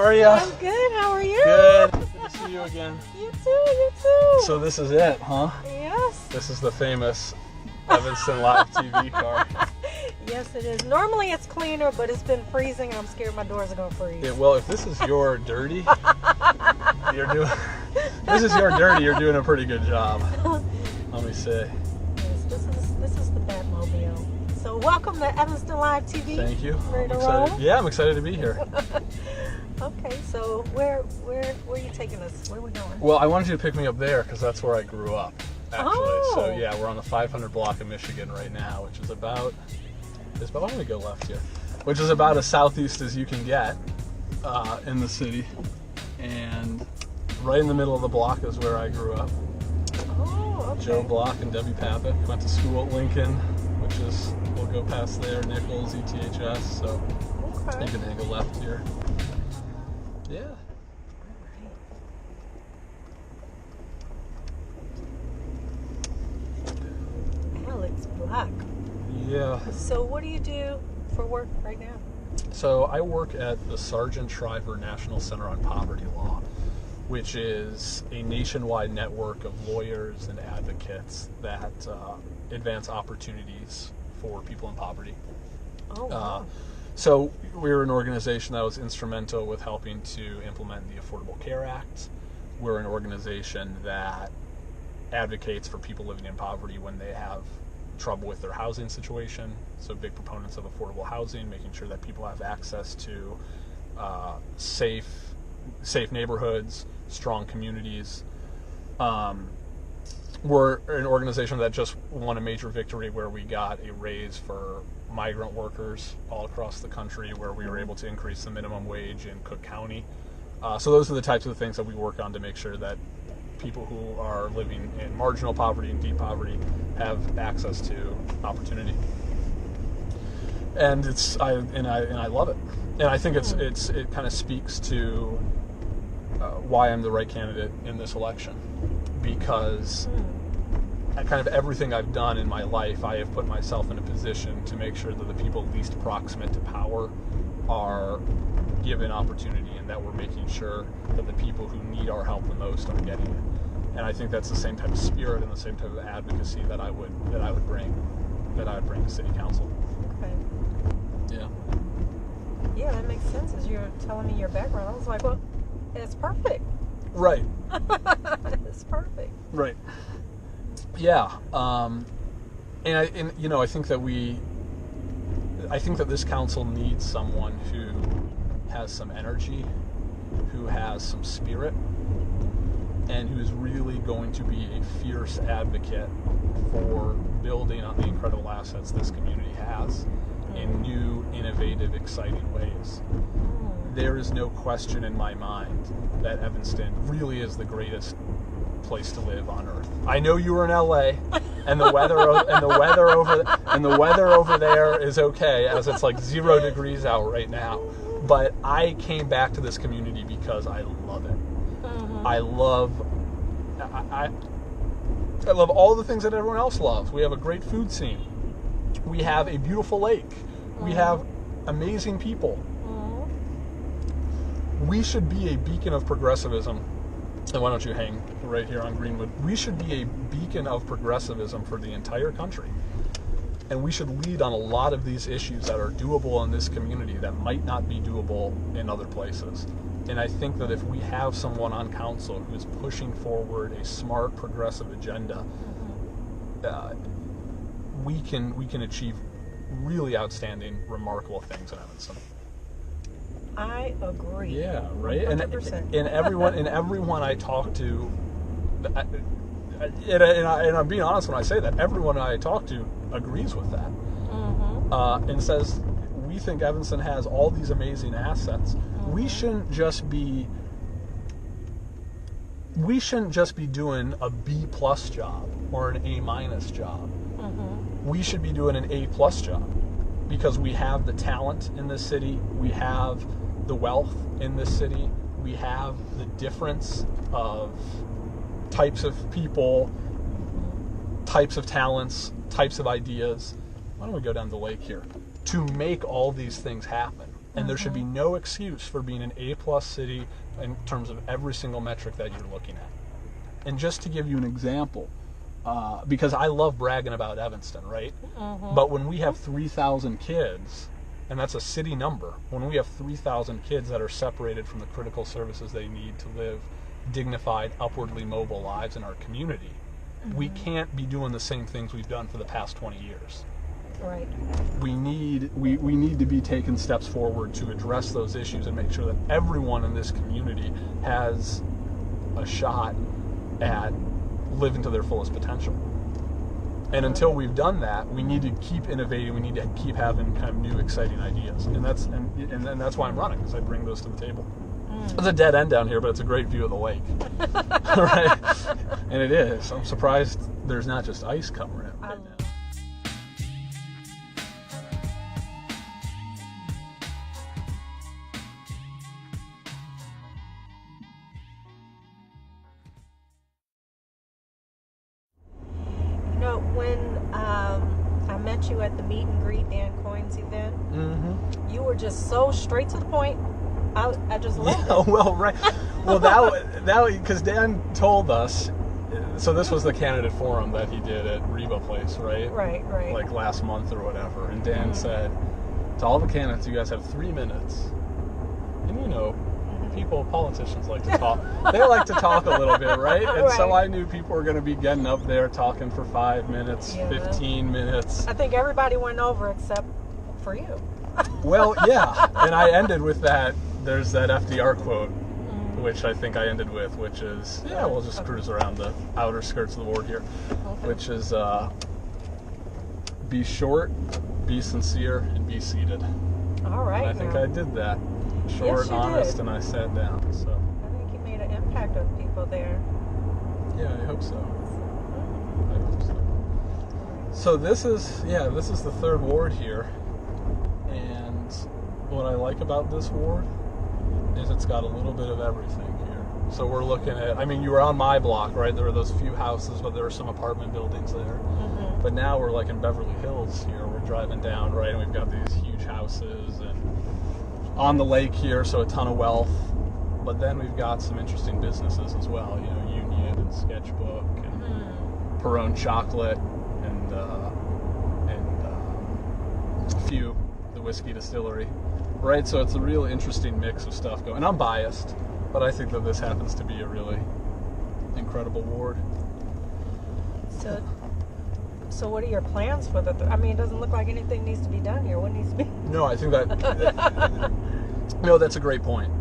are you? I'm good. How are you? Good. Good to see you again. You too. You too. So this is it, huh? Yes. This is the famous Evanston Live TV car. Yes, it is. Normally it's cleaner, but it's been freezing, and I'm scared my doors are gonna freeze. Yeah, well, if this is your dirty, you're doing. This is your dirty. You're doing a pretty good job. Let me see. Yes, this is the Batmobile. So welcome to Evanston Live TV. Thank you. Ready to I'm excited. roll? Yeah, I'm excited to be here. Okay, so where are you taking us? Where are we going? Well, I wanted you to pick me up there because that's where I grew up, actually. Oh. So yeah, we're on the 500 block of Michigan right now, which is about. Why don't we go left here? Which is about as southeast as you can get in the city, and right in the middle of the block is where I grew up. Oh, okay. Joe Block and Debbie Pappitt went to school at Lincoln, which is we'll go past there. Nichols, ETHS. So Okay. you can angle left here. Yeah. Alex Black. Yeah. So what do you do for work right now? So I work at the Sargent Shriver National Center on Poverty Law, which is a nationwide network of lawyers and advocates that advance opportunities for people in poverty. Oh, wow. So we're an organization that was instrumental with helping to implement the Affordable Care Act. We're an organization that advocates for people living in poverty when they have trouble with their housing situation. So big proponents of affordable housing, making sure that people have access to safe neighborhoods, strong communities. We're an organization that just won a major victory where we got a raise for migrant workers all across the country, where we were able to increase the minimum wage in Cook County. So those are the types of things that we work on to make sure that people who are living in marginal poverty and deep poverty have access to opportunity. And I love it. And I think it kind of speaks to why I'm the right candidate in this election, because kind of everything I've done in my life, I have put myself in a position to make sure that the people least proximate to power are given opportunity, and that we're making sure that the people who need our help the most are getting it. And I think that's the same type of spirit and the same type of advocacy that I would bring to city council. Okay. Yeah. Yeah, that makes sense. As you're telling me your background, I was like, well, it's perfect. Right. It's perfect. Right. Yeah. I think that this council needs someone who has some energy, who has some spirit, and who's really going to be a fierce advocate for building on the incredible assets this community has in new, innovative, exciting ways. There is no question in my mind that Evanston really is the greatest place to live on earth. I know you were in LA, and the weather over there is okay, as it's like 0 degrees out right now. But I came back to this community because I love it. I love all the things that everyone else loves. We have a great food scene. We have a beautiful lake. We have amazing people. We should be a beacon of progressivism. And why don't you hang right here on Greenwood? We should be a beacon of progressivism for the entire country. And we should lead on a lot of these issues that are doable in this community that might not be doable in other places. And I think that if we have someone on council who's pushing forward a smart, progressive agenda, we can achieve really outstanding, remarkable things in Evanston. I agree. Yeah, right. 100%. And everyone I talk to, and I'm being honest when I say that, everyone I talk to agrees with that, and says we think Evanston has all these amazing assets. We shouldn't just be doing a B+ job or an A- job. We should be doing an A+ job, because we have the talent in this city, we have the wealth in this city, we have the difference of types of people, types of talents, types of ideas. Why don't we go down the lake here? To make all these things happen, And there should be no excuse for being an A-plus city in terms of every single metric that you're looking at. And just to give you an example, because I love bragging about Evanston, right? But when we have 3,000 kids, and that's a city number, when we have 3,000 kids that are separated from the critical services they need to live dignified, upwardly mobile lives in our community, we can't be doing the same things we've done for the past 20 years. Right. We need to be taking steps forward to address those issues and make sure that everyone in this community has a shot at living to their fullest potential. And until we've done that, we need to keep innovating. We need to keep having kind of new, exciting ideas. And that's why I'm running, because I bring those to the table. It's a dead end down here, but it's a great view of the lake. Right? And it is. I'm surprised there's not just ice covering it right now. I met you at the meet and greet Dan Coyne's event. You were just so straight to the point. I just loved it. Well, right. Well, that because Dan told us. So this was the candidate forum that he did at Reba Place, right? Right. Like last month or whatever. And Dan said to all the candidates, "You guys have 3 minutes." And politicians like to talk. They like to talk a little bit, right? And so I knew people were going to be getting up there talking for 5 minutes, 15 minutes. I think everybody went over except for you. Well, yeah. And I ended with that. There's that FDR quote, which I think I ended with, which is, we'll just cruise around the outer skirts of the ward here, which is be short, be sincere, and be seated. All right. And I think I did that. Short, honest, and I sat down. So I think you made an impact on people there. Yeah, I hope so. So this is the third ward here, and what I like about this ward is it's got a little bit of everything here. So we're looking at, you were on my block, right? There were those few houses, but there were some apartment buildings there. But now we're like in Beverly Hills here. We're driving down, right, and we've got these huge houses and on the lake here, so a ton of wealth. But then we've got some interesting businesses as well, Union and Sketchbook and Perone Chocolate and Few, the whiskey distillery, right? So it's a real interesting mix of stuff going. And I'm biased, but I think that this happens to be a really incredible ward. So what are your plans for it doesn't look like anything needs to be done here. What needs to be? No, I think that no, that's a great point.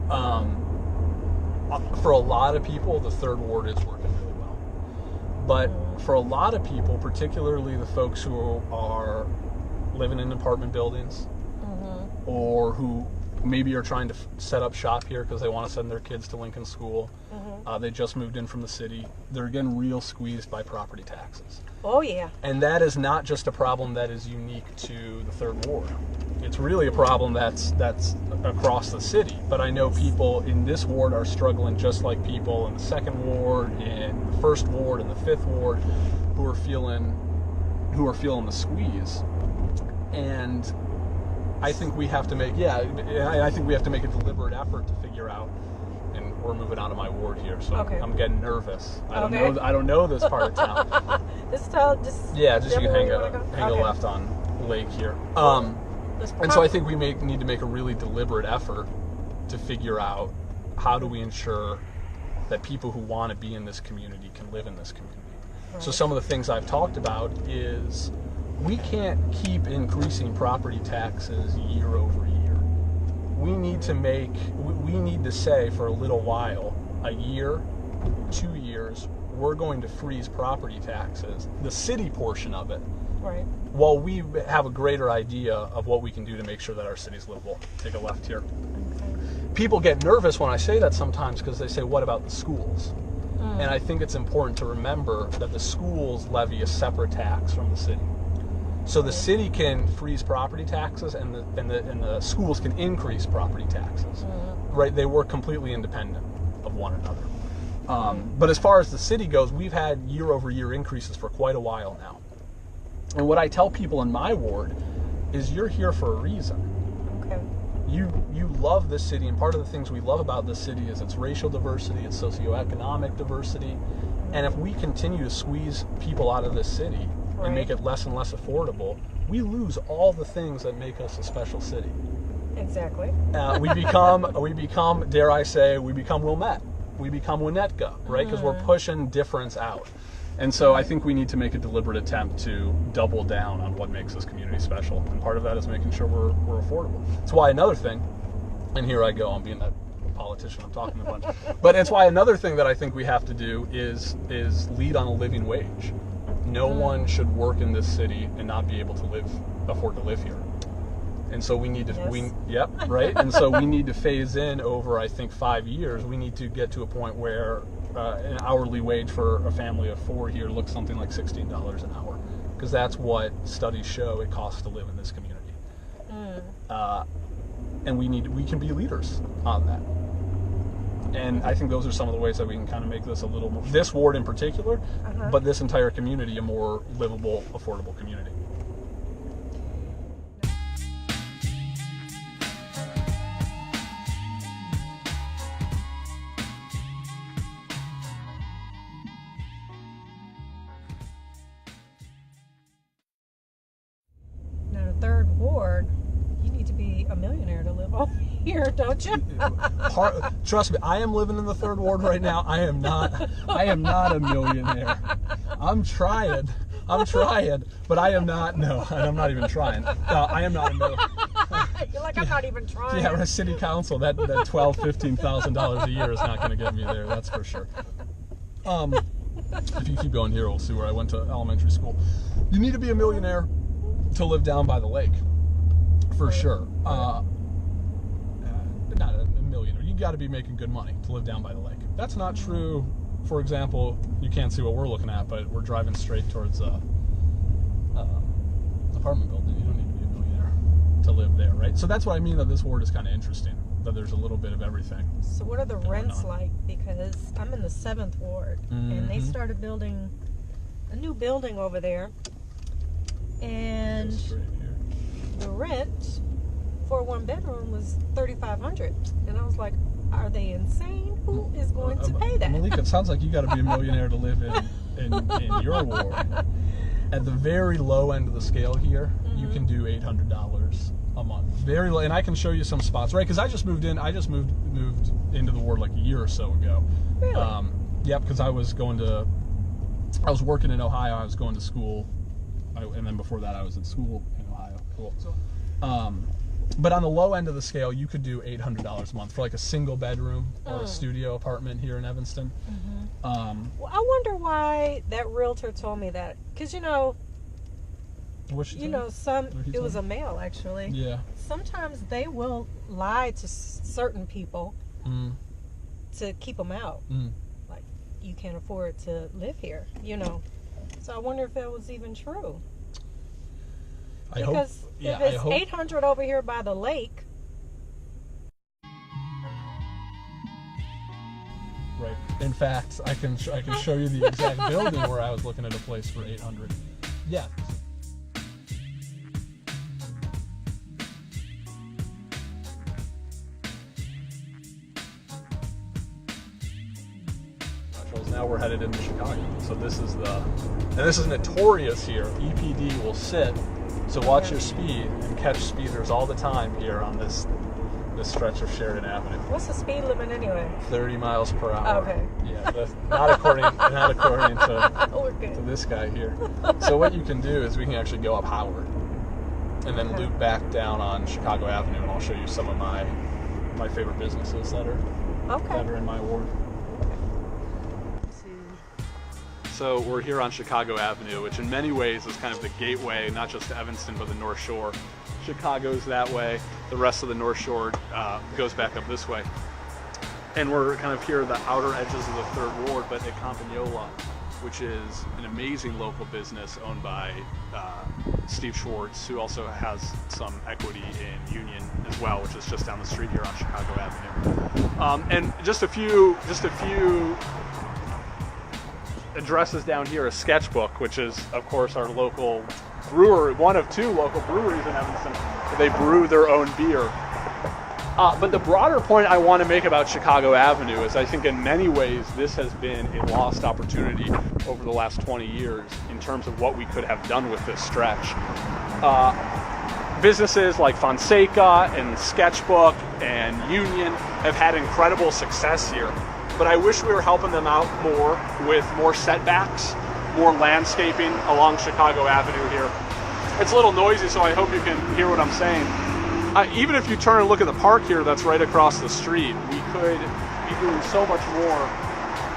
For a lot of people, the third ward is working really well. But for a lot of people, particularly the folks who are living in apartment buildings or who maybe are trying to set up shop here because they want to send their kids to Lincoln School, they just moved in from the city, they're getting real squeezed by property taxes. Oh, yeah. And that is not just a problem that is unique to the third ward. It's really a problem that's across the city. But I know people in this ward are struggling just like people in the second ward, in the first ward, and the fifth ward, who are feeling the squeeze. And I think we have to make a deliberate effort to figure out. And we're moving out of my ward here, so I'm getting nervous. I don't know this part of town. Just you can hang a left on Lake here. And so I think we need to make a really deliberate effort to figure out how do we ensure that people who want to be in this community can live in this community. Right. So some of the things I've talked about is we can't keep increasing property taxes year over year. We need to say for a little while, a year, 2 years, we're going to freeze property taxes, the city portion of it, right, while we have a greater idea of what we can do to make sure that our city's livable. Take a left here. Okay. People get nervous when I say that sometimes because they say, what about the schools? And I think it's important to remember that the schools levy a separate tax from the city. So the city can freeze property taxes and the schools can increase property taxes. Right? They work completely independent of one another. But as far as the city goes, we've had year-over-year increases for quite a while now. And what I tell people in my ward is you're here for a reason. Okay. you love this city, and part of the things we love about this city is its racial diversity, its socioeconomic diversity, and if we continue to squeeze people out of this city and make it less and less affordable, we lose all the things that make us a special city. Exactly. We become, dare I say, we become Wilmette. We become Winnetka, right? Because we're pushing difference out. And so I think we need to make a deliberate attempt to double down on what makes this community special. And part of that is making sure we're affordable. That's why another thing, and here I go, I'm being that politician, I'm talking a bunch. But it's why another thing that I think we have to do is lead on a living wage. No one should work in this city and not be able to afford to live here. And so we need to, right? And so we need to phase in over, I think, 5 years. We need to get to a point where an hourly wage for a family of 4 here looks something like $16 an hour, because that's what studies show it costs to live in this community. And we can be leaders on that. And I think those are some of the ways that we can kind of make this a little more, this ward in particular, but this entire community a more livable, affordable community. Third ward, you need to be a millionaire to live over here, don't you? Trust me, I am living in the third ward right now. I am not a millionaire. I'm trying, but I am not. No, I'm not even trying. I am not a millionaire. You're like, I'm not even trying. Yeah, city council, that $12,000-$15,000 a year is not going to get me there. That's for sure. If you keep going here, we'll see where I went to elementary school. You need to be a millionaire to live down by the lake, for sure. Not a millionaire. You got to be making good money to live down by the lake. That's not true. For example, you can't see what we're looking at, but we're driving straight towards apartment building. You don't need to be a millionaire to live there, right? So that's what I mean that this ward is kind of interesting, that there's a little bit of everything. So what are the rents like? Because I'm in the 7th ward, and they started building a new building over there. And the rent for a 1-bedroom was $3,500, and I was like, "Are they insane? Who is going to pay that?" Meleika, it sounds like you got to be a millionaire to live in your ward. At the very low end of the scale here, you can do $800 a month. Very low, and I can show you some spots, right? Because I just moved in. I just moved into the ward like a year or so ago. Really? Because I was working in Ohio. I was going to school. And then before that, I was in school in Ohio. Cool. So, but on the low end of the scale, you could do $800 a month for like a single bedroom or a studio apartment here in Evanston. Well, I wonder why that realtor told me that, because it was a male actually. Yeah. Sometimes they will lie to certain people to keep them out. Like, you can't afford to live here, So I wonder if that was even true. Because if it's $800 over here by the lake. Right. In fact, I can show you the exact building where I was looking at a place for $800. Yeah. Now we're headed into Chicago. So this is notorious here. EPD will sit. So watch your speed and catch speeders all the time here on this stretch of Sheridan Avenue. What's the speed limit anyway? 30 miles per hour. Okay. Yeah, not according to this guy here. So what you can do is we can actually go up Howard and then loop back down on Chicago Avenue, and I'll show you some of my favorite businesses that are in my ward. So we're here on Chicago Avenue, which in many ways is kind of the gateway, not just to Evanston, but the North Shore. Chicago's that way. The rest of the North Shore goes back up this way. And we're kind of here at the outer edges of the 3rd Ward, but at Campagnola, which is an amazing local business owned by Steve Schwartz, who also has some equity in Union as well, which is just down the street here on Chicago Avenue. And just a few addresses down here, a Sketchbook, which is, of course, our local brewery, one of 2 local breweries in Evanston. They brew their own beer. But the broader point I want to make about Chicago Avenue is I think in many ways this has been a lost opportunity over the last 20 years in terms of what we could have done with this stretch. Businesses like Fonseca and Sketchbook and Union have had incredible success here, but I wish we were helping them out more with more setbacks, more landscaping along Chicago Avenue here. It's a little noisy, so I hope you can hear what I'm saying. Even if you turn and look at the park here that's right across the street, we could be doing so much more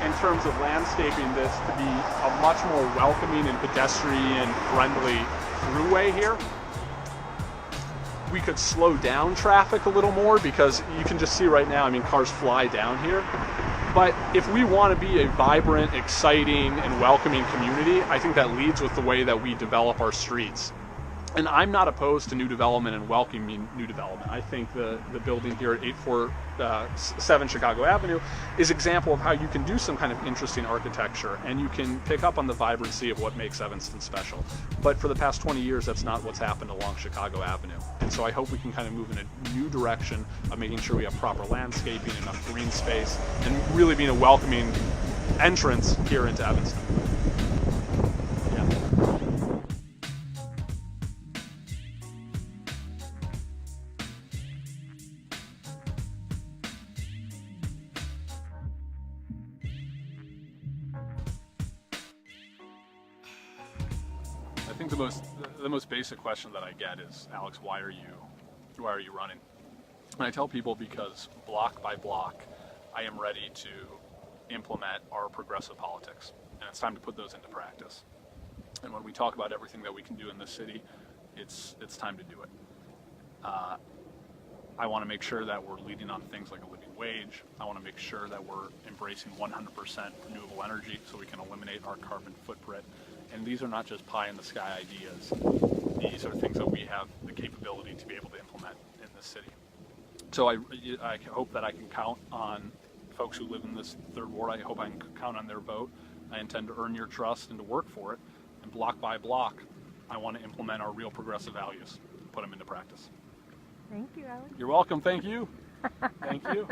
in terms of landscaping this to be a much more welcoming and pedestrian-friendly throughway here. We could slow down traffic a little more because you can just see right now, I mean, cars fly down here. But if we want to be a vibrant, exciting, and welcoming community, I think that leads with the way that we develop our streets. And I'm not opposed to new development and welcoming new development. I think the building here at 847 Chicago Avenue is an example of how you can do some kind of interesting architecture and you can pick up on the vibrancy of what makes Evanston special. But for the past 20 years, that's not what's happened along Chicago Avenue. And so I hope we can kind of move in a new direction of making sure we have proper landscaping, enough green space, and really being a welcoming entrance here into Evanston. I think the most basic question that I get is, Alex, why are you running? And I tell people because block by block, I am ready to implement our progressive politics, and it's time to put those into practice. And when we talk about everything that we can do in this city, it's time to do it. I want to make sure that we're leading on things like a living wage. I want to make sure that we're embracing 100% renewable energy so we can eliminate our carbon footprint. And these are not just pie in the sky ideas. These are things that we have the capability to be able to implement in this city. So I hope that I can count on folks who live in this third ward. I hope I can count on their vote. I intend to earn your trust and to work for it. And block by block, I want to implement our real progressive values, put them into practice. Thank you, Alex. You're welcome. Thank you. Thank you.